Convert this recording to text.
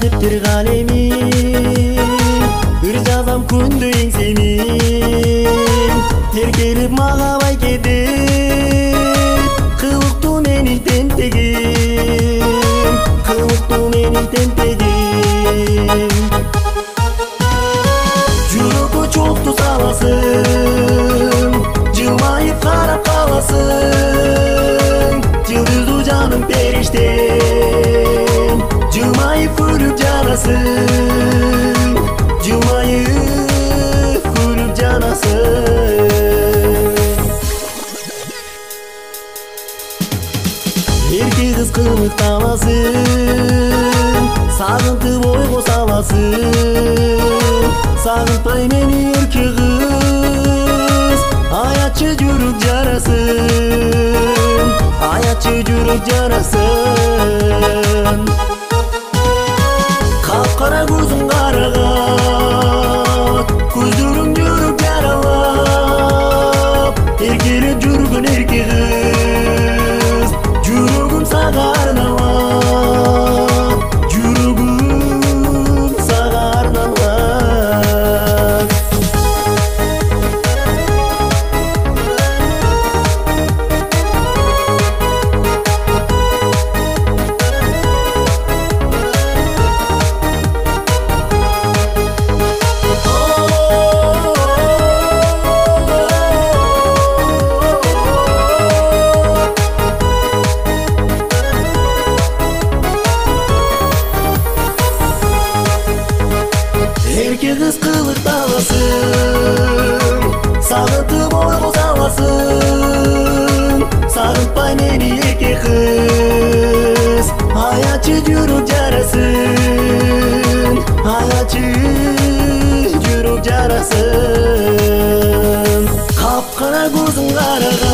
Diptir kalemin bir жазам күндө еңсемин теркелип мага бай кетип кылыктуу менин тентегим кылыктуу менин тентегим жүрөккө чокту саласың жылмайып карап каласың жылдыздуу жаным периштем жылмайып күлүп жанасың жылмайып күлүп жанасың эрке кыз кылыктабасың сагынтып ойго саласың сагынтпай мени эрке кыз аячы жүрүк жарасың аячы жүрүк жарасың капкара көзүң карагат көздөрүң жүрүк жаралап эркелеп жүргөн эрке кыз жүрөгүм сага арналган жүрөгүм сага арналган эрке кыз кылыктабасың сагынтып ойго саласың сагынтпай мени эрке кыз аячы жүрүк жарасың аячы жүрүк жарасың капкара көзүң караган